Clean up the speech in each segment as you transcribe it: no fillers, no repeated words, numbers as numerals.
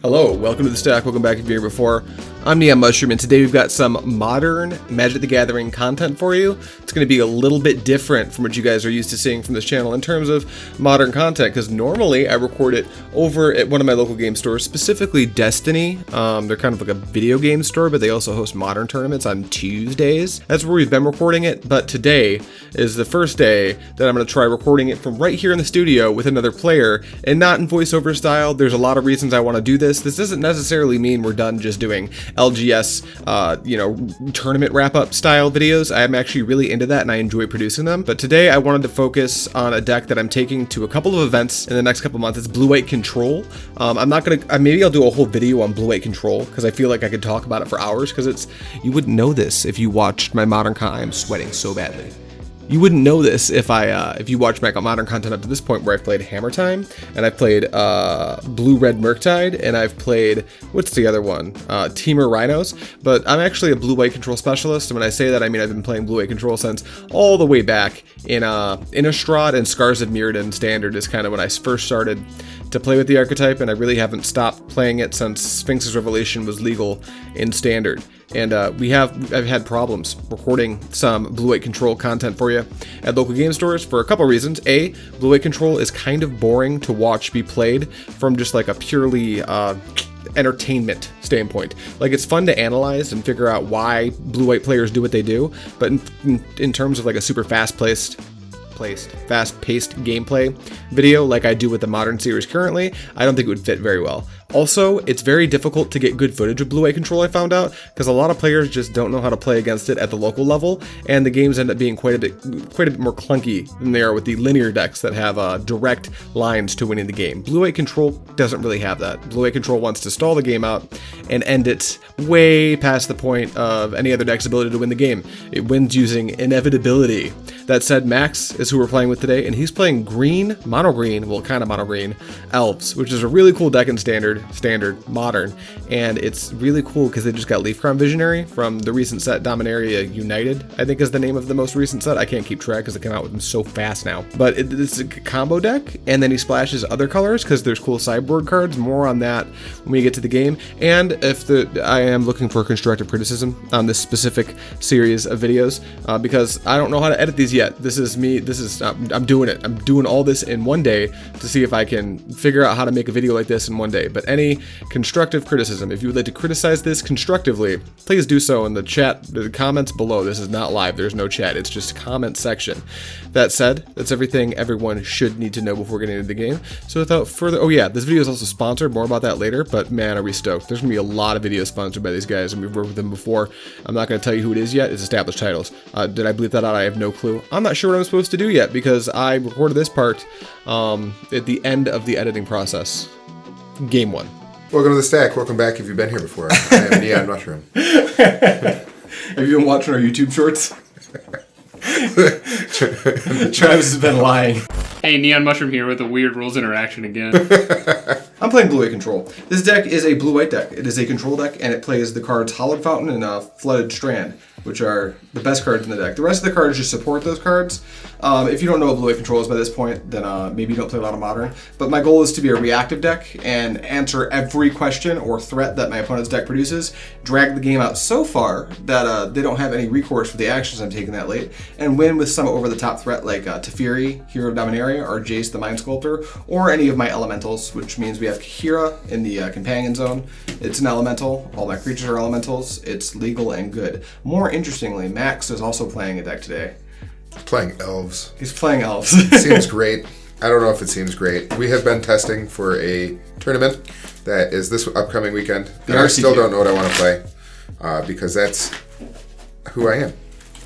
Hello, welcome to the stack, welcome back if you're here before. I'm NeonMushroom, and today we've got some modern Magic the Gathering content for you. It's going to be a little bit different from what you guys are used to seeing from this channel in terms of modern content, because normally I record it over at one of my local game stores, specifically Destiny. They're kind of like a video game store, but they also host modern tournaments on Tuesdays. That's where we've been recording it, but today is the first day that I'm going to try recording it from right here in the studio with another player, and not in voiceover style. There's a lot of reasons I want to do this. This doesn't necessarily mean we're done just doing LGS, tournament wrap-up style videos. I'm actually really into that and I enjoy producing them. But today I wanted to focus on a deck that I'm taking to a couple of events in the next couple months. It's Blue-White Control. I'm not gonna, maybe I'll do a whole video on Blue-White Control because I feel like I could talk about it for hours, because you wouldn't know this if you watched my modern I'm sweating so badly. You wouldn't know this if you watched my modern content up to this point, where I've played Hammer Time, and I've played Blue-Red Murktide, and I've played, what's the other one? Temur Rhinos. But I'm actually a Blue-White Control specialist, and when I say that, I mean I've been playing Blue-White Control since all the way back in Innistrad, and Scars of Mirrodin Standard is kind of when I first started to play with the archetype, and I really haven't stopped playing it since Sphinx's Revelation was legal in Standard. And I've had problems recording some Blue-White Control content for you at local game stores for a couple reasons. A, Blue-White Control is kind of boring to watch be played from just like a purely entertainment standpoint. Like, it's fun to analyze and figure out why Blue-White players do what they do, but in terms of like a super fast-paced gameplay video like I do with the Modern series currently, I don't think it would fit very well. Also, it's very difficult to get good footage of Blue-White Control, I found out, because a lot of players just don't know how to play against it at the local level, and the games end up being quite a bit more clunky than they are with the linear decks that have direct lines to winning the game. Blue-White Control doesn't really have that. Blue-White Control wants to stall the game out and end it way past the point of any other deck's ability to win the game. It wins using inevitability. That said, Max is who we're playing with today, and he's playing green, mono green, well, kind of mono green, Elves, which is a really cool deck in Standard, Modern, and it's really cool because they just got Leaf Crown Visionary from the recent set Dominaria United, I think is the name of the most recent set. I can't keep track because it came out with them so fast now. But it's a combo deck, and then he splashes other colors because there's cool sideboard cards. More on that when we get to the game. And I am looking for constructive criticism on this specific series of videos because I don't know how to edit these yet. This is me. I'm doing it. I'm doing all this in one day to see if I can figure out how to make a video like this in one day. But any constructive criticism, if you would like to criticize this constructively, please do so in the chat, the comments below. This is not live. There's no chat. It's just comment section. That said, that's everything everyone should need to know before getting into the game. So without further, oh yeah, this video is also sponsored. More about that later, but man, are we stoked. There's gonna be a lot of videos sponsored by these guys, and we've worked with them before. I'm not gonna tell you who it is yet. It's established titles. Did I bleep that out? I have no clue. I'm not sure what I'm supposed to do yet because I recorded this part at the end of the editing process. Game 1. Welcome to the stack. Welcome back if you've been here before. I am NeonMushroom. Have you been watching our YouTube shorts? Travis has been lying. Hey, NeonMushroom here with a weird rules interaction again. I'm playing Blue-White Control. This deck is a Blue-White deck. It is a control deck, and it plays the cards Hallowed Fountain and Flooded Strand, which are the best cards in the deck. The rest of the cards just support those cards. If you don't know what Blue-White Control is by this point, then maybe you don't play a lot of Modern. But my goal is to be a reactive deck and answer every question or threat that my opponent's deck produces, drag the game out so far that they don't have any recourse for the actions I'm taking that late, and win with some over-the-top threat like Teferi, Hero of Dominaria, or Jace the Mind Sculptor, or any of my elementals, which means we have Kahira in the companion zone. It's an elemental. All my creatures are elementals. It's legal and good. More interestingly, Max is also playing a deck today. Playing Elves. He's playing Elves. Seems great. I don't know if it seems great. We have been testing for a tournament that is this upcoming weekend. And I still don't know what I want to play because that's who I am.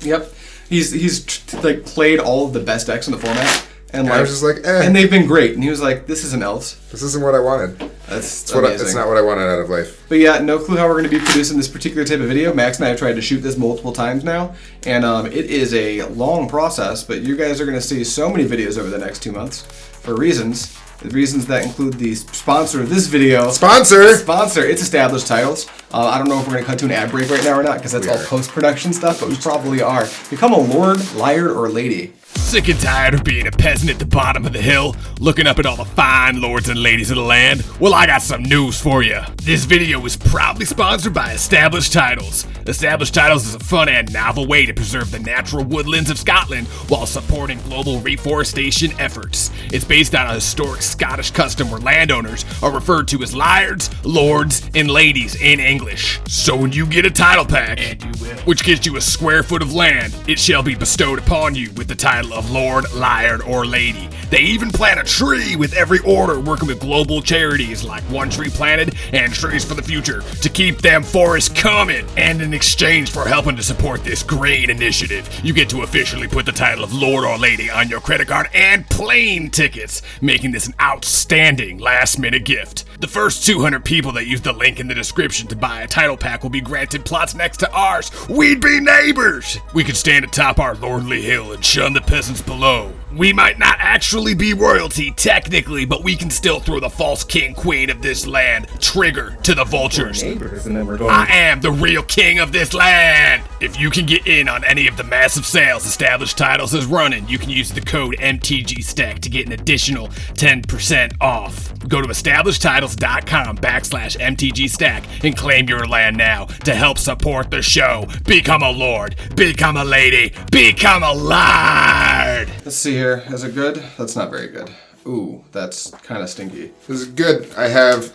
Yep. He's like played all of the best decks in the format. And I was just like, and they've been great. And he was like, this isn't Elves. This isn't what I wanted. That's amazing. It's not what I wanted out of life. But yeah, no clue how we're going to be producing this particular type of video. Max and I have tried to shoot this multiple times now. And it is a long process, but you guys are going to see so many videos over the next 2 months for reasons that include the sponsor of this video. Sponsor! It's established titles. I don't know if we're going to cut to an ad break right now or not, because that's We all are. post-production stuff, but we probably are. Become a lord, liard, or lady. Sick and tired of being a peasant at the bottom of the hill, looking up at all the fine lords and ladies of the land? Well, I got some news for you. This video is proudly sponsored by Established Titles. Established Titles is a fun and novel way to preserve the natural woodlands of Scotland while supporting global reforestation efforts. It's based on a historic Scottish custom where landowners are referred to as liards, lords, and ladies in English. So when you get a title pack, and you will, which gives you a square foot of land, it shall be bestowed upon you with the title of Lord, Liard, or Lady. They even plant a tree with every order, working with global charities like One Tree Planted and Trees for the Future to keep them forests coming. And in exchange for helping to support this great initiative, you get to officially put the title of Lord or Lady on your credit card and plane tickets, making this an outstanding last-minute gift. The first 200 people that use the link in the description to buy a title pack will be granted plots next to ours. We'd be neighbors! We could stand atop our lordly hill and shun the peasants below. We might not actually be royalty, technically, but we can still throw the false king queen of this land, Trigger, to the vultures. Neighbors, and then we're going... I am the real king of this land! If you can get in on any of the massive sales Established Titles is running, you can use the code MTGStack to get an additional 10% off. Go to establishedtitles.com/MTGStack and claim your land now to help support the show. Become a lord, become a lady, become a lard! Let's see here. Is it good? That's not very good. Ooh, that's kind of stinky. This is good. I have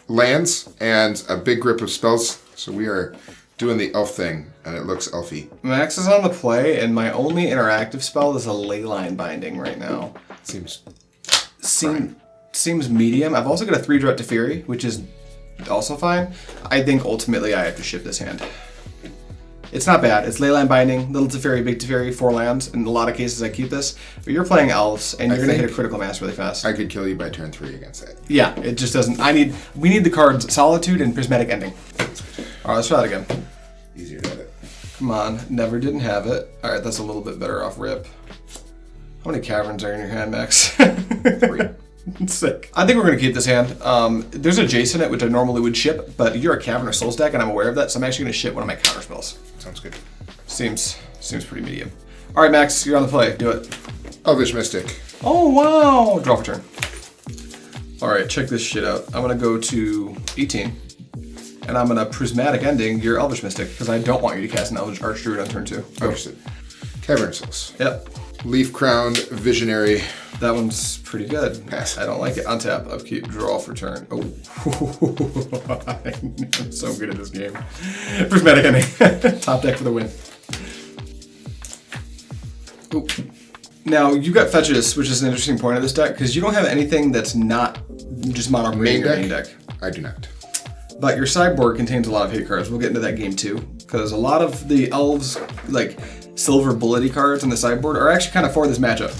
lands and a big grip of spells, so we are doing the elf thing, and it looks elfy. Max is on the play, and my only interactive spell is a Leyline Binding right now. Seems Seems medium. I've also got a 3-drop Teferi, which is also fine. I think ultimately I have to ship this hand. It's not bad. It's Leyline Binding, little Teferi, big Teferi, 4 lands. In a lot of cases I keep this. But you're playing Elves, and you're going to hit a critical mass really fast. I could kill you by turn 3 against that. Yeah, it just doesn't... We need the cards Solitude and Prismatic Ending. Alright, let's try that again. Easier to edit. Come on. Never didn't have it. Alright, that's a little bit better off rip. How many caverns are in your hand, Max? 3. Sick. I think we're going to keep this hand. There's a Jace in it, which I normally would ship, but you're a Cavern or Souls deck, and I'm aware of that, so I'm actually going to ship one of my counter spells. Sounds good. Seems pretty medium. All right, Max, you're on the play. Do it. Elvish Mystic. Oh, wow. Draw for turn. All right, check this shit out. I'm going to go to 18, and I'm going to Prismatic Ending your Elvish Mystic, because I don't want you to cast an Elvish Archdruid on turn 2. Understood. Cavern Souls. Yep. Leaf Crowned Visionary. That one's pretty good. Pass. I don't like it. Untap, upkeep, draw for turn. Oh. I'm so good at this game. Prismatic Ending. Top deck for the win. Ooh. Now, you got fetches, which is an interesting point of this deck, because you don't have anything that's not just mono green in your main deck. I do not. But your sideboard contains a lot of hate cards. We'll get into that game too, because a lot of the Elves, like, silver bullety cards in the sideboard are actually kind of for this matchup.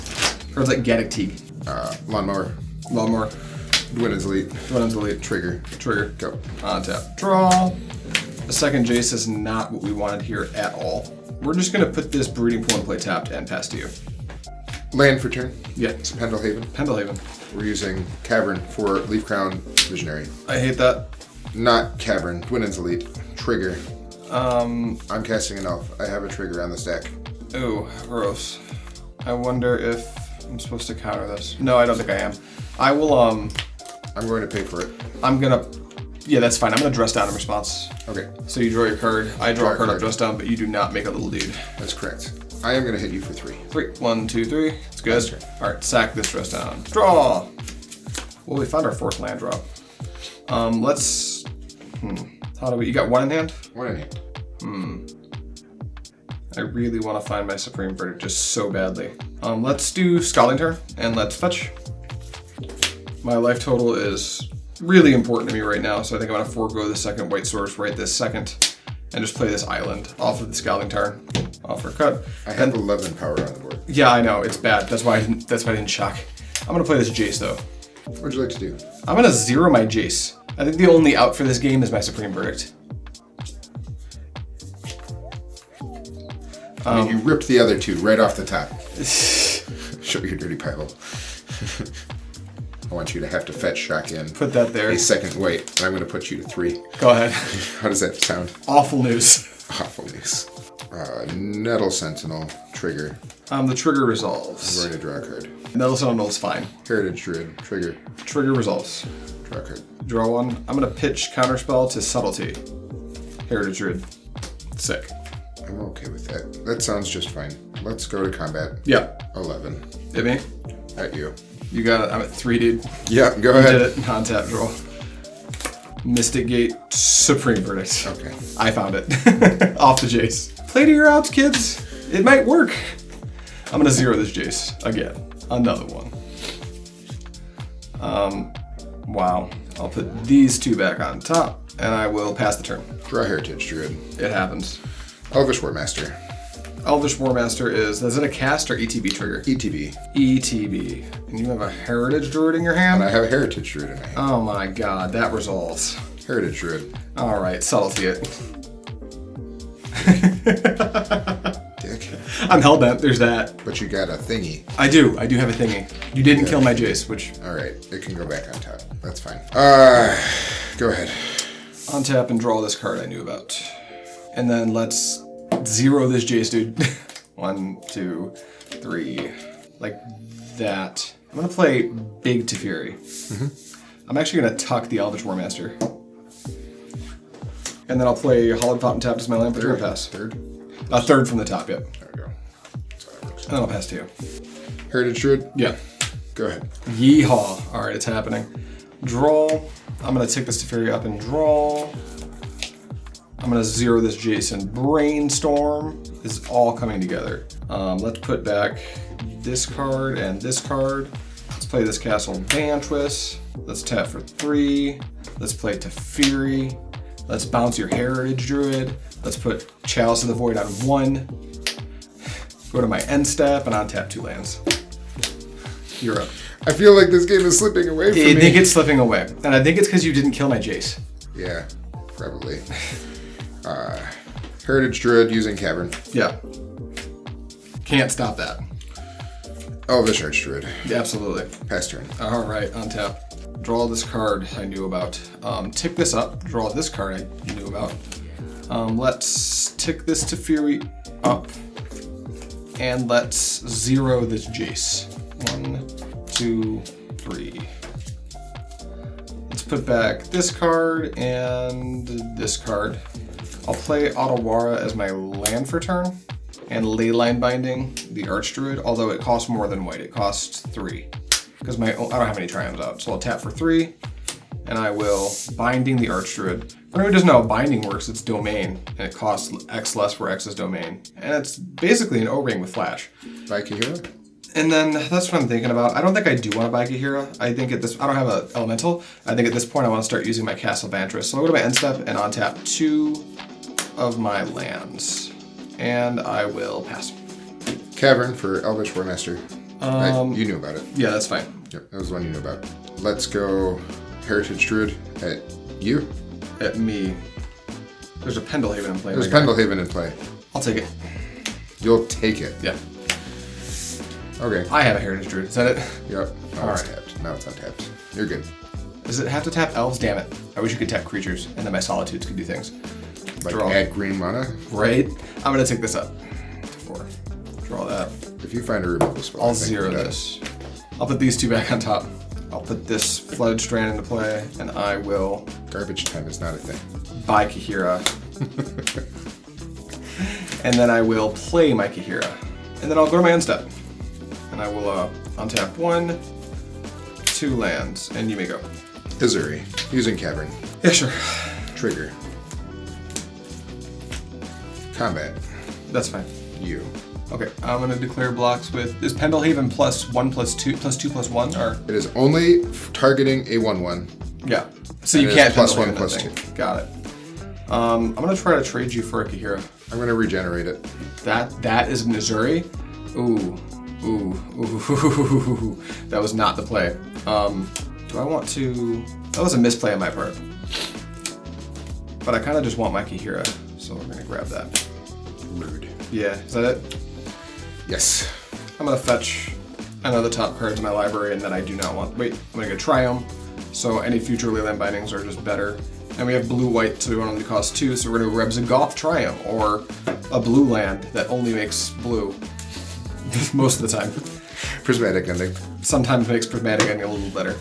Cards like Gaddock Teague. Lawnmower. Dwinnen's Elite. Dwinnen's Elite. Trigger. Go. On tap. Draw. The second Jace is not what we wanted here at all. We're just going to put this Breeding Pool in play tapped and pass to you. Land for turn. Yeah. It's Pendlehaven. Pendlehaven. We're using Cavern for Leaf Crown Visionary. I hate that. Not Cavern. Dwinnen's Elite. Trigger. I'm casting an elf. I have a trigger on this deck. Ooh, gross. I wonder if I'm supposed to counter this. No, I don't think I am. I will, I'm going to pay for it. Yeah, that's fine. I'm gonna dress down in response. Okay. So you draw your card. I draw a card, dress down, but you do not make a little dude. That's correct. I am going to hit you for 3. 3. 1, 2, 3. It's good. Alright, sack this dress down. Draw! Well, we found our 4th land drop. Let's... How do we... You got 1 in hand? 1 in hand. I really want to find my Supreme Verdict just so badly. Let's do Scalding Turn, and let's fetch. My life total is really important to me right now, so I think I'm going to forego the second white source right this second, and just play this island off of the Scalding Tarn. Off for a cut. I have 11 power on the board. Yeah, I know, it's bad. That's why I didn't shock. I'm going to play this Jace, though. What would you like to do? I'm going to 0 my Jace. I think the only out for this game is my Supreme Verdict. I mean, you ripped the other 2 right off the top. Show your dirty pile. I want you to have to fetch shock in. Put that there. A second white, and I'm going to put you to 3. Go ahead. How does that sound? Awful news. Awful news. Nettle Sentinel, trigger. The trigger resolves. I'm going to draw a card. Nettle Sentinel is fine. Heritage Druid, trigger. Trigger resolves. Draw a card. Draw one. I'm going to pitch counterspell to Subtlety. Heritage Druid. Sick. I'm okay with that. That sounds just fine. Let's go to combat. Yeah. 11. Hit me. At you. You got it. I'm at 3, dude. Yeah, go You ahead. did it. Non-tap draw. Mystic Gate, Supreme Verdict. Okay. I found it. Off the Jace. Play to your outs, kids. It might work. I'm going to 0 this Jace. Again. Another one. Wow. I'll put these 2 back on top, and I will pass the turn. Draw Heritage Druid. It happens. Elvish War Master. Elvish War Master is it a cast or ETB trigger? ETB. ETB. And you have a Heritage Druid in your hand? And I have a Heritage Druid in my hand. Oh my god, that resolves. Heritage Druid. Alright, subtlety it. Dick. I'm hellbent, there's that. But you got a thingy. I do have a thingy. You didn't kill my Jace, which... Alright, it can go back on top. That's fine. Go ahead. Untap and draw this card I knew about. And then let's 0 this Jace, dude. 1, 2, 3. Like that. I'm gonna play Big Teferi. I'm actually gonna tuck the Elvish War Master. And then I'll play Hollowed Fountain Tap as my land for turn pass. Third. Third from the top, yep. There we go. That's how that works. And then I'll pass to you. Heritage Druid. Yeah. Go ahead. Yeehaw. Alright, it's happening. Draw. I'm gonna take this Teferi up and draw. I'm gonna 0 this Jason. Brainstorm is all coming together. Let's put back this card and this card. Let's play this Castle Bantwist. Let's tap for 3. Let's play Teferi. Let's bounce your Heritage Druid. Let's put Chalice of the Void on 1. Go to my end step and untap 2 lands. You're up. I feel like this game is slipping away from me. I think it's slipping away. And I think it's because you didn't kill my Jace. Yeah, probably. Heritage Druid using Cavern. Yeah. Can't stop that. Elvish Archdruid. Yeah, absolutely. Pass turn. Alright, untap. Draw this card I knew about. Tick this up. Draw this card I knew about. Let's tick this Teferi up. And let's 0 this Jace. 1, 2, 3. Let's put back this card and this card. I'll play Otawara as my land for turn. And Leyline Binding, the Archdruid, although it costs more than white. It costs 3. Because I don't have any triumphs out. So I'll tap for 3. And I will Binding the Archdruid. For anyone who doesn't know how Binding works, it's domain. And it costs X less where X is domain. And it's basically an O-ring with flash. By Kahira? And then that's what I'm thinking about. I don't think I do want to buy Kahira. I think I don't have an elemental. I think at this point I want to start using my Castle Bantwist. So I'll go to my end step and untap 2 of my lands. And I will pass. Cavern for Elvish War Master. You knew about it. Yeah, that's fine. Yep, that was the one you knew about. Let's go Heritage Druid at you. At me. There's a Pendelhaven in play. There's Pendelhaven in play. I'll take it. You'll take it. Yeah. Okay. I have a Heritage Druid. Is that it? Yep. Now All it's right. tapped. Now it's untapped. You're good. Does it have to tap elves? Damn it. I wish you could tap creatures, and then my solitudes could do things. Like Draw. add green mana. Right? I'm going to take this up to 4. Draw that. If you find a removal spell, I'll I think 0 you're done. this. I'll put these 2 back on top. I'll put this Flooded Strand into play, and I will Garbage time is not a thing. buy Kahira. And then I will play my Kahira. And then I'll go to my end step. And I will untap 1, 2 lands, and you may go. Azorius, using Cavern. Yeah, sure. Trigger. Combat. That's fine. You. Okay, I'm gonna declare blocks with is Pendelhaven +1/+2/+1 or It is only targeting a 1/1. yeah. So And you it can't is +1/+2. Pendelhaven that thing. Got it. I'm gonna try to trade you for a Kahira. I'm going to regenerate it. That is Missouri. Ooh. That was not the play. Do I want to? That was a misplay on my part. But I kind of just want my Kahira, so we're gonna grab that. Rude. Yeah, is that it? Yes. I'm gonna fetch I know the top cards in my library, and then I do not want. Wait, I'm gonna go Triumph. So any future Leyline Bindings are just better. And we have blue-white, so we want them to cost 2. So we're gonna Rebzagoth Triumph, or a blue land that only makes blue most of the time. Prismatic Ending. Sometimes makes Prismatic Ending a little better.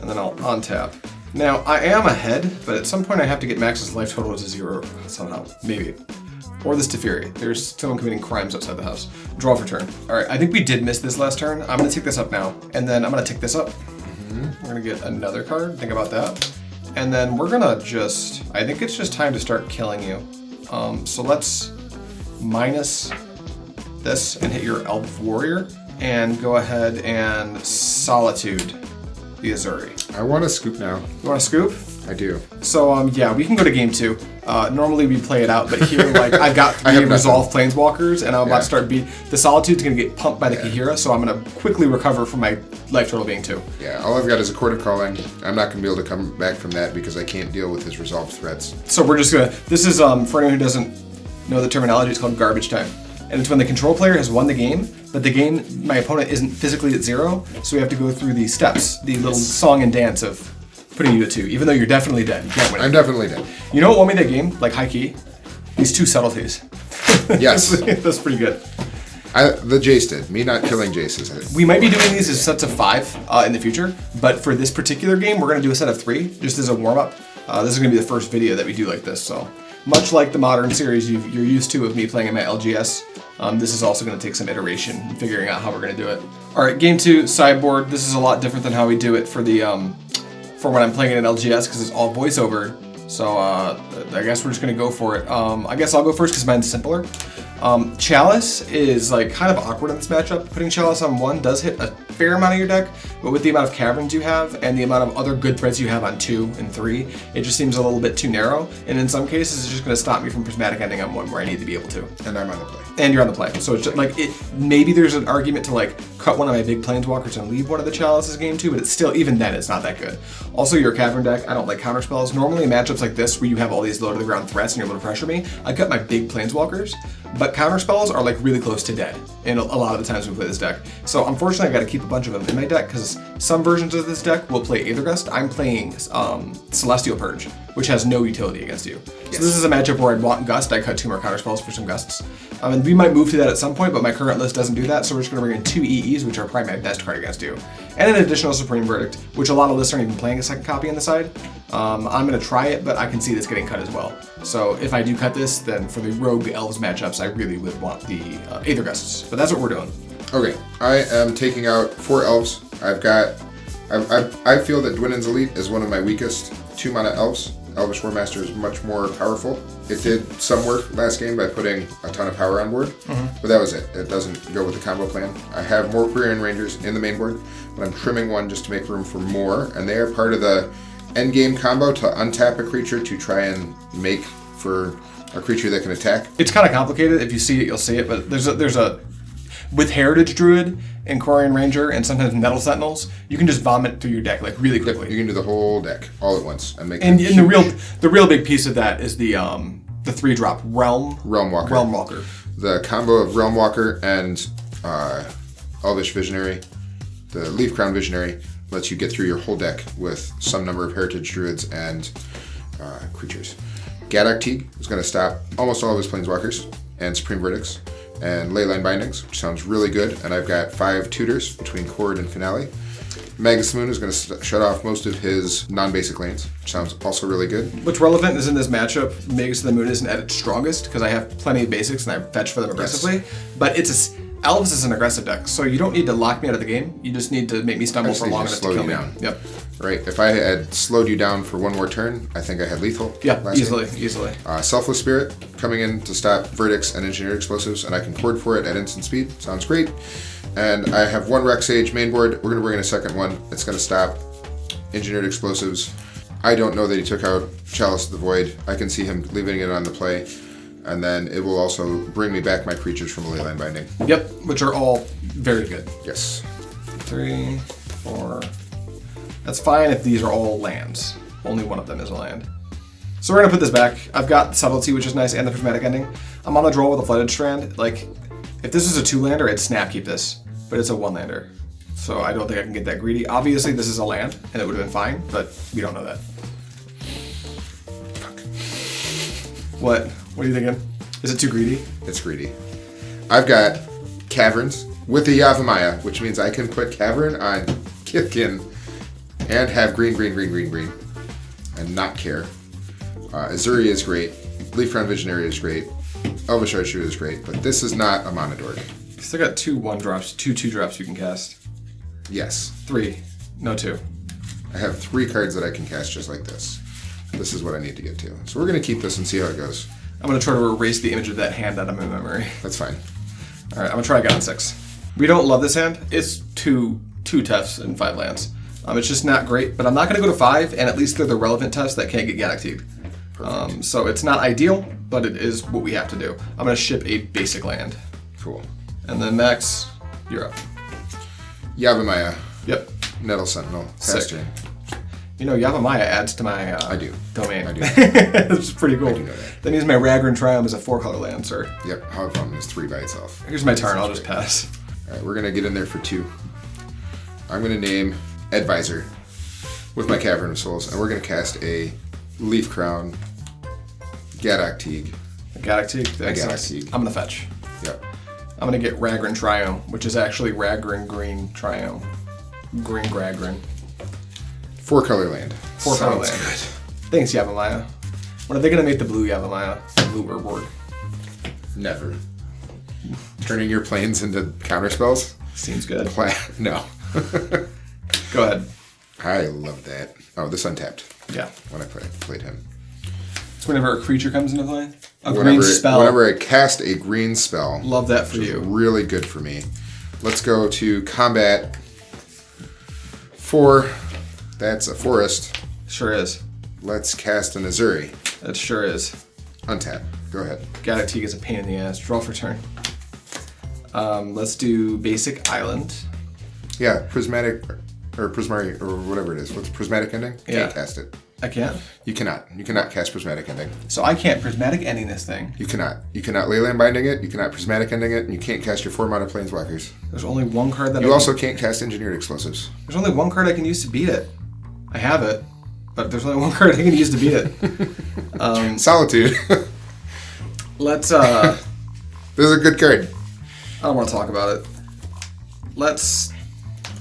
And then I'll untap. Now, I am ahead, but at some point I have to get Max's life total to 0 somehow. Maybe. Or this Teferi. There's someone committing crimes outside the house. Draw for turn. Alright, I think we did miss this last turn. I'm going to take this up now. And then I'm going to tick this up. We're going to get another card. Think about that. And then we're going to just... I think it's just time to start killing you. So let's minus this and hit your Elf Warrior. And go ahead and Solitude the Azorius. I want to scoop now. You want to scoop? I do. So, yeah, we can go to game 2. Normally we play it out, but here, like, I've got 3 Resolve Planeswalkers, and I'm about to start beat. The Solitude's going to get pumped by the Kahira, so I'm going to quickly recover from my life total being 2. Yeah, all I've got is a Court of Calling. I'm not going to be able to come back from that because I can't deal with his resolved threats. So we're just going to... This is, for anyone who doesn't know the terminology, it's called garbage time. And it's when the control player has won the game, but the game, my opponent isn't physically at 0, so we have to go through the steps, the little song and dance of putting you at 2, even though you're definitely dead. You can't win. I'm definitely dead. You know what won me that game? Like high key? These 2 subtleties. Yes. That's pretty good. The Jace did. Me not killing Jace is it. We might be doing these as sets of 5 in the future, but for this particular game, we're going to do a set of 3, just as a warm-up. This is going to be the first video that we do like this, so... Much like the modern series you're used to of me playing in my LGS, this is also going to take some iteration and figuring out how we're going to do it. Alright, game 2, Sideboard. This is a lot different than how we do it for the for when I'm playing it in LGS, because it's all voiceover. So I guess we're just going to go for it. I guess I'll go first because mine's simpler. Chalice is like kind of awkward in this matchup. Putting Chalice on 1 does hit a fair amount of your deck, but with the amount of caverns you have and the amount of other good threats you have on 2 and 3, it just seems a little bit too narrow. And in some cases, it's just going to stop me from Prismatic Ending on 1 where I need to be able to. And I'm on the play. And you're on the play. So it's just like, maybe there's an argument to like cut one of my big Planeswalkers and leave one of the Chalices game 2, but it's still, even then, it's not that good. Also, your Cavern deck, I don't like counterspells. Normally in matchups like this, where you have all these low to the ground threats and you're able to pressure me, I cut my big Planeswalkers, but counterspells are like really close to dead in a lot of the times we play this deck. So unfortunately, I got to keep a bunch of them in my deck because some versions of this deck will play Aethergust. I'm playing Celestial Purge, which has no utility against you. Yes. So this is a matchup where I'd want Gust. I cut 2 more counterspells for some Gusts. And we might move to that at some point, but my current list doesn't do that, so we're just going to bring in 2 EEs, which are probably my best card against you. And an additional Supreme Verdict, which a lot of lists aren't even playing a second copy on the side. I'm going to try it, but I can see this getting cut as well. So if I do cut this, then for the Rogue Elves matchups, I really would want the Aethergusts. But that's what we're doing. Okay, I am taking out 4 Elves. I feel that Dwinnen's Elite is one of my weakest 2-mana Elves. Elvish Warmaster is much more powerful. It did some work last game by putting a ton of power on board, but that was it. It doesn't go with the combo plan. I have more Quirion Rangers in the main board, but I'm trimming 1 just to make room for more, and they are part of the endgame combo to untap a creature to try and make for a creature that can attack. It's kind of complicated. If you see it, you'll see it, but there's a with Heritage Druid and Quirion Ranger and sometimes Metal Sentinels, you can just vomit through your deck like really quickly. You can do the whole deck all at once and make. And the real big piece of that is the 3-drop Realm Walker. The combo of Realm Walker and Elvish Visionary, the Leaf Crown Visionary, lets you get through your whole deck with some number of Heritage Druids and creatures. Gaddock Teague is going to stop almost all of his Planeswalkers and Supreme Verdicts and Leyline Bindings, which sounds really good. And I've got 5 tutors between Chord and Finale. Magus Moon is going to shut off most of his non-basic lanes, which sounds also really good. What's relevant is in this matchup, Magus of the Moon isn't at its strongest because I have plenty of basics and I fetch for them aggressively. Yes. But Elves is an aggressive deck, so you don't need to lock me out of the game. You just need to make me stumble for long enough to kill me. Yep. Right. If I had slowed you down for 1 more turn, I think I had lethal. Yeah, easily. Selfless Spirit coming in to stop verdicts and engineered explosives, and I can Chord for it at instant speed. Sounds great. And I have 1 Rex Sage main board. We're going to bring in a second one. It's going to stop engineered explosives. I don't know that he took out Chalice of the Void. I can see him leaving it on the play. And then it will also bring me back my creatures from a Leyline Binding. Yep, which are all very good. Yes. 3, 4. That's fine if these are all lands. Only one of them is a land. So we're going to put this back. I've got Subtlety, which is nice, and the Prismatic Ending. I'm on the draw with a Flooded Strand. Like, if this is a 2-lander, I'd snap keep this. but it's a 1-lander. So I don't think I can get that greedy. Obviously, this is a land, and it would have been fine, but we don't know that. Fuck. What? What are you thinking? Is it too greedy? It's greedy. I've got Caverns with the Yavimaya, which means I can put Cavern on Kithkin and have green, and not care. Azorius is great. Leafcrown Visionary is great. Elvish Archer is great, but this is not a Mana Dork. You still got 2 1-drops, 2 2-drops you can cast. Yes. 3. No 2. I have 3 cards that I can cast just like this. This is what I need to get to. So we're going to keep this and see how it goes. I'm going to try to erase the image of that hand out of my memory. That's fine. Alright, I'm going to try again on 6. We don't love this hand. It's 2 Tefts and 5 lands. It's just not great, but I'm not going to go to 5, and at least they're the relevant Tefts that can't get Galactic. So it's not ideal, but it is what we have to do. I'm going to ship a basic land. Cool. And then Max, you're up. Yavimaya. Yep. Nettle Sentinel. Pass turn. You know, Yavimaya adds to my I do. domain. I do. It's pretty cool. I do know that. Then use my Ragran Triumph as a 4-color land, sir. Yep. How fun is 3 by itself. Here's my turn. I'll just pass. Alright, we're going to get in there for 2. I'm going to name Advisor with my Cavern of Souls, and we're going to cast a Leaf Crown Galactic. Galactic? Galactic. I'm going to fetch. Yep. I'm going to get Ragran Triumph, which is actually Ragran Green Triumph. Green Ragran. 4-color land. 4-color land. Good. Thanks, Yavimaya. When are they going to make the blue Yavimaya? The blue reward? Never. Turning your planes into counter spells? Seems good. No. Go ahead. I love that. Oh, this untapped. Yeah. When I played him. It's whenever a creature comes into play? Green spell. Whenever I cast a green spell. Love that for you. Really good for me. Let's go to combat 4. That's a forest. Sure is. Let's cast an Azuri. That sure is. Untap. Go ahead. Galactic is a pain in the ass. Draw for turn. Let's do basic island. Yeah, prismatic or prismari or whatever it is. What's prismatic ending? Yeah. Can't cast it. I can't. You cannot. You cannot cast prismatic ending. So I can't prismatic ending this thing. You cannot. You cannot Leyland binding it. You cannot prismatic ending it, and you can't cast your 4-mana planeswalkers. There's only one card that you also can't cast engineered explosives. There's only one card I can use to beat it. I have it, but there's only one card I can use to beat it. Solitude. Let's. This is a good card. I don't want to talk about it. Let's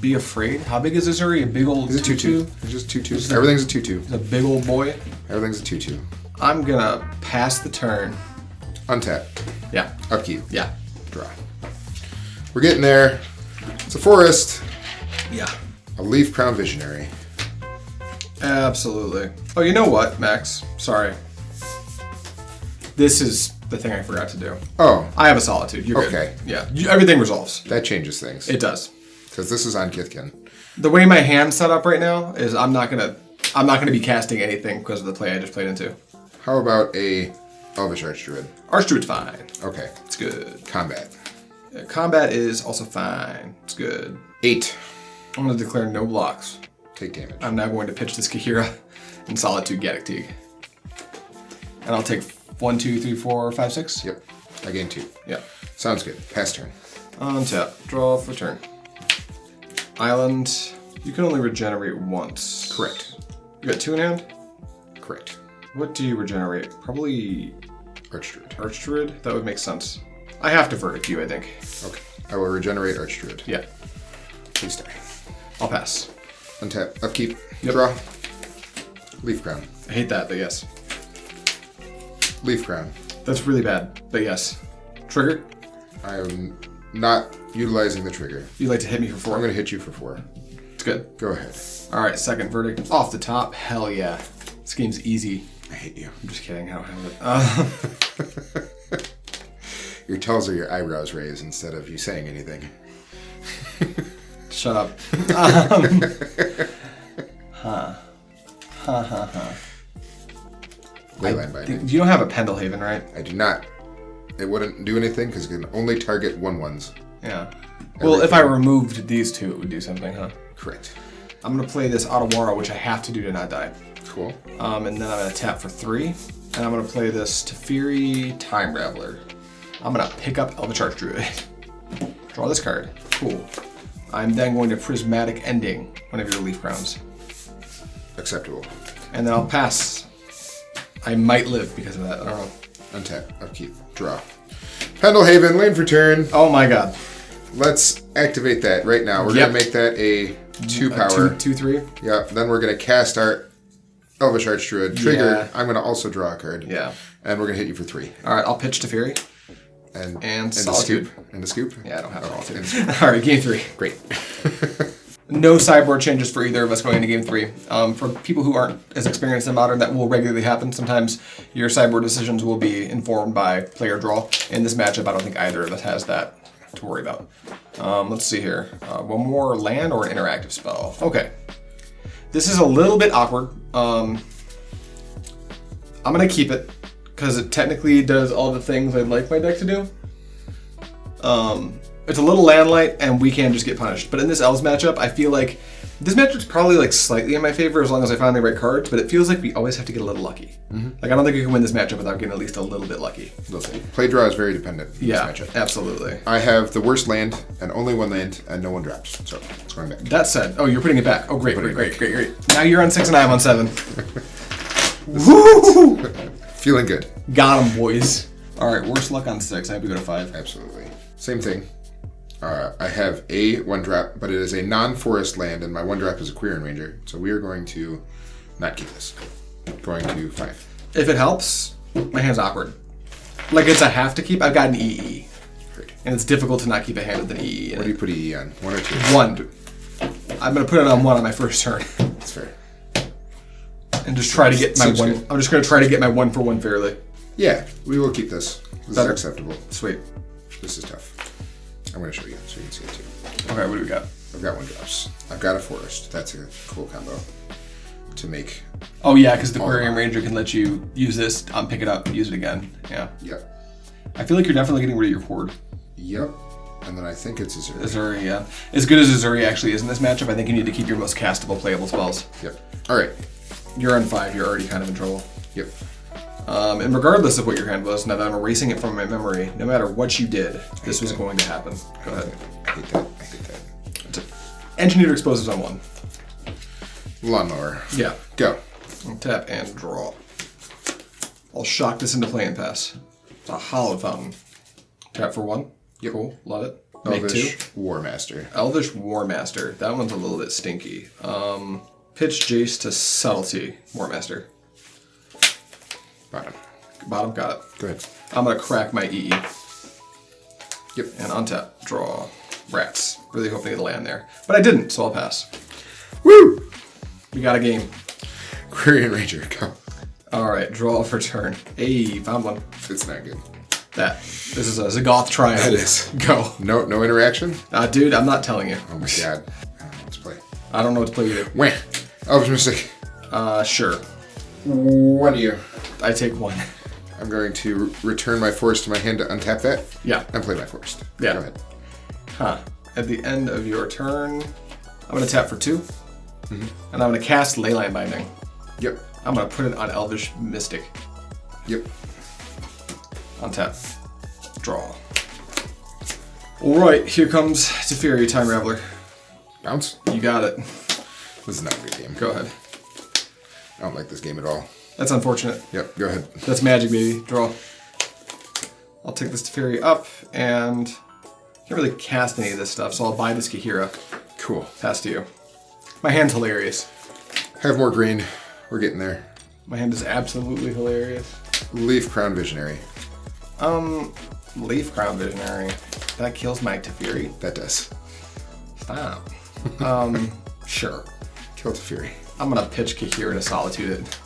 be afraid. How big is Azuri? A big old. It's a 2/2. It's just 2/2. Everything's a 2/2. It's a big old boy. Everything's a 2/2. I'm gonna pass the turn. Untap. Yeah. Upkeep. Yeah. Draw. We're getting there. It's a forest. Yeah. A Leaf Crown Visionary. Absolutely. Oh, you know what, Max? Sorry. This is the thing I forgot to do. Oh. I have a Solitude. You're Okay. good. Yeah. Everything resolves. That changes things. It does. Because this is on Kithkin. The way my hand's set up right now is I'm not gonna be casting anything because of the play I just played into. How about a Elvish Archdruid? Archdruid's fine. Okay. It's good. Combat. Combat is also fine. It's good. 8. I'm gonna declare no blocks. Take damage. I'm now going to pitch this Kahira in Solitude Galactic. And I'll take 1, 2, 3, 4, 5, 6. Yep. I gain 2. Yeah. Sounds good. Pass turn. Untap. Draw for turn. Island. You can only regenerate once. Correct. You got 2 in hand? Correct. What do you regenerate? Probably Archdruid. Archdruid? That would make sense. I have to verdict you, I think. Okay. I will regenerate Archdruid. Yeah. Please die. I'll pass. Untap. Upkeep. Yep. Draw. Leaf Crown. I hate that, but yes. Leaf Crown. That's really bad, but yes. Trigger? I am not utilizing the trigger. You'd like to hit me for 4? I'm going to hit you for 4. It's good. Go ahead. Alright, second verdict. Off the top. Hell yeah. This game's easy. I hate you. I'm just kidding. I don't have it. Your tells are your eyebrows raised instead of you saying anything. Shut up. Leyland binding. You don't have a Pendelhaven, right? I do not. It wouldn't do anything because it can only target 1/1s. Yeah. Well, if I removed these two, it would do something, huh? Correct. I'm going to play this Otawara, which I have to do to not die. Cool. And then I'm going to tap for 3. And I'm going to play this Teferi Time Raveler. I'm going to pick up Elvish Archdruid. Draw this card. Cool. I'm then going to Prismatic Ending one of your Leaf Crowns. Acceptable. And then I'll pass. I might live because of that. I don't know. Untap, upkeep, draw. Pendelhaven, lane for turn. Oh my god. Let's activate that right now. We're going to make that a 2 power. 2/3. Yeah, then we're going to cast our Elvish Archdruid. Trigger. Yeah. I'm going to also draw a card. Yeah. And we're going to hit you for 3. Alright, I'll pitch to Fury. And Solitude. And the scoop? Yeah, I don't have and the Solitude. Alright, game 3. Great. No sideboard changes for either of us going into game 3. For people who aren't as experienced in Modern, that will regularly happen. Sometimes your sideboard decisions will be informed by player draw. In this matchup, I don't think either of us has that to worry about. Let's see here. One more land or an interactive spell. Okay. This is a little bit awkward. I'm going to keep it because it technically does all the things I'd like my deck to do. It's a little landlight, and we can just get punished. But in this Elves matchup, I feel like this matchup's probably like slightly in my favor as long as I find the right cards, but it feels like we always have to get a little lucky. Like, I don't think we can win this matchup without getting at least a little bit lucky. Play draw is very dependent in Yeah, this matchup. absolutely. I have the worst land, and only 1 land, and no one drops. So, it's going back. That said, oh, you're putting it back. Oh, great. Now you're on 6 and I'm on 7. Woo! Feeling good. Got him, boys. All right, worst luck on 6. I have to go to 5. Absolutely. Same thing. I have a 1-drop, but it is a non-forest land, and my 1-drop is a Quirion Ranger. So we are going to not keep this. Going to 5. If it helps, my hand's awkward. Like, it's a have to keep. I've got an EE. Great. And it's difficult to not keep a hand with an EE in What do you it. put EE on? 1 or 2? 1. I'm going to put it on 1 on my first turn. That's fair. And just try to get my Seems 1. good. I'm just going to try to get my 1-for-1 fairly. Yeah, we will keep this. This Better. is acceptable. Sweet. This is tough. I'm going to show you so you can see it too. Okay, what do we got? I've got 1-drops. I've got a forest. That's a cool combo to make. Oh, yeah, because the All Quirion right. Ranger can let you use this, pick it up, use it again. Yeah. Yep. I feel like you're definitely getting rid of your horde. Yep. And then I think it's Azorius. Azuri, yeah. As good as Azuri actually is in this matchup, I think you need to keep your most castable, playable spells. Yep. All right. You're on 5, you're already kind of in trouble. Yep. And regardless of what your hand was, now that I'm erasing it from my memory, no matter what you did, this was going to happen. Go ahead. I hate that. I hate that. Engineered Explosives on 1. Lawnmower. Yeah. Go. Tap and draw. I'll shock this into play and pass. It's a hollow fountain. Tap for 1. Yep. Cool. Love it. Make Elvish 2. War Master. Elvish War Master. That one's a little bit stinky. Pitch Jace to Subtlety. War Master. Bottom. Bottom, got it. Go ahead. I'm gonna crack my EE. Yep. And untap. Draw. Rats. Really hoping to land there. But I didn't, so I'll pass. Woo! We got a game. Quirion Ranger. Go. Alright, draw for turn. Hey, found one. It's not good. That. This is a Zagoth Triumph. That is. Go. No interaction? Dude, I'm not telling you. Oh my god. Let's play. I don't know what to play either. Wham! Elvish Mystic. Sure. 1 to you. I take 1. I'm going to return my forest to my hand to untap that. Yeah. And play my forest. Yeah. Go ahead. Huh. At the end of your turn, I'm gonna tap for 2. And I'm gonna cast Leyline Binding. Yep. I'm gonna put it on Elvish Mystic. Yep. Untap. Draw. Alright, here comes Teferi, Time Raveler. Bounce. You got it. This is not a good game. Go ahead. I don't like this game at all. That's unfortunate. Yep, go ahead. That's magic, baby. Draw. I'll take this Teferi up, and can't really cast any of this stuff, so I'll buy this Kahira. Cool. Pass to you. My hand's hilarious. Have more green. We're getting there. My hand is absolutely hilarious. Leaf Crown Visionary. Leaf Crown Visionary. That kills my Teferi. That does. Stop. Sure. Kill Teferi. I'm gonna pitch Kahira to Solitude it.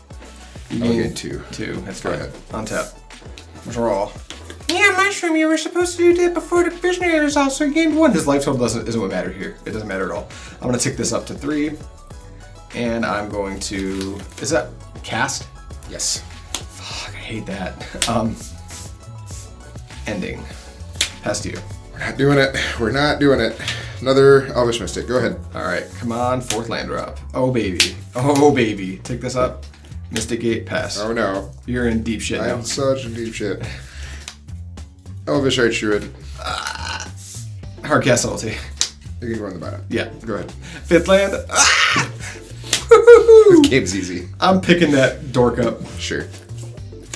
You I'll gain gain 2. 2. That's Go fine. ahead. Untap. Draw. Yeah, Mushroom, you were supposed to do that before the Visionary was also gained 1. His life total isn't what mattered here. It doesn't matter at all. I'm gonna tick this up to 3. And I'm going to... Is that cast? Yes. Fuck, I hate that. Ending. Pass to you. We're not doing it. We're not doing it. Another Elvish Mystic. Go ahead. Alright, come on, 4th land drop. Oh, baby. Oh, baby. Tick this up. Mystic Gate, pass. Oh no. You're in deep shit now. I'm such in deep shit. Elvish Archdruid. Hard cast Subtlety. You can go on the bottom. Yeah. Go ahead. 5th land. Ah! This game's easy. I'm picking that dork up Sure.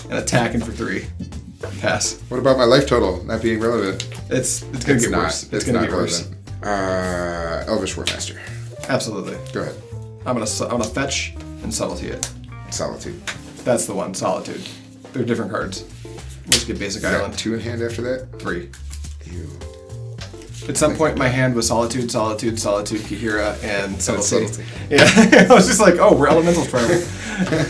and attacking for 3. Pass. What about my life total not being relevant? It's gonna get worse. It's gonna not get worse. relevant. Elvish Warmaster. Absolutely. Go ahead. I'm gonna fetch and subtlety it. Solitude. That's the one. Solitude. They're different cards. We'll just get basic Is that island. 2 in hand after that? 3. Ew. At some point, my hand was Solitude, Kahira, and Subtlety. Subtlety. Yeah, I was just like, oh, we're elementals forever.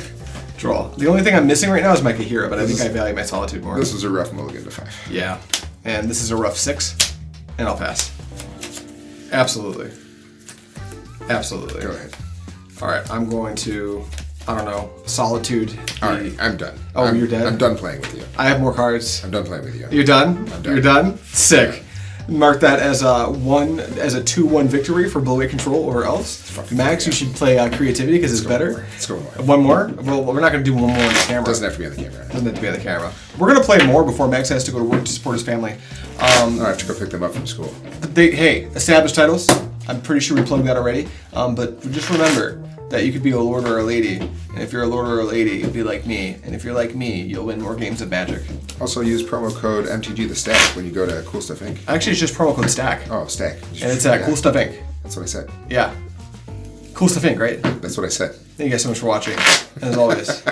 Draw. The only thing I'm missing right now is my Kahira, but I think I value my Solitude more. This was a rough mulligan to 5. Yeah, and this is a rough 6, and I'll pass. Absolutely. Absolutely. Go ahead. All right, I'm going to, I don't know, Solitude. All right, I'm done. Oh, you're dead? I'm done playing with you. I have more cards. I'm done playing with you. You're done? I'm done. You're done? Sick. Mark that as a 2-1 victory for Blue-White Control over Elves. Max, you should play Creativity because it's better. Let's go more. One more? Well, we're not going to do one more on the camera. Doesn't have to be on the camera. Doesn't have to be on the camera. We're going to play more before Max has to go to work to support his family. I have to go pick them up from school. Hey, established titles. I'm pretty sure we plugged that already. But just remember that you could be a lord or a lady. And if you're a lord or a lady, you'll be like me. And if you're like me, you'll win more games of Magic. Also use promo code MTG the Stack when you go to Cool Stuff Inc. Actually, it's just promo code STACK. Oh, Stack. And it's at Cool Stuff Inc. That's what I said. Yeah. Cool Stuff Inc., right? That's what I said. Thank you guys so much for watching. And as always,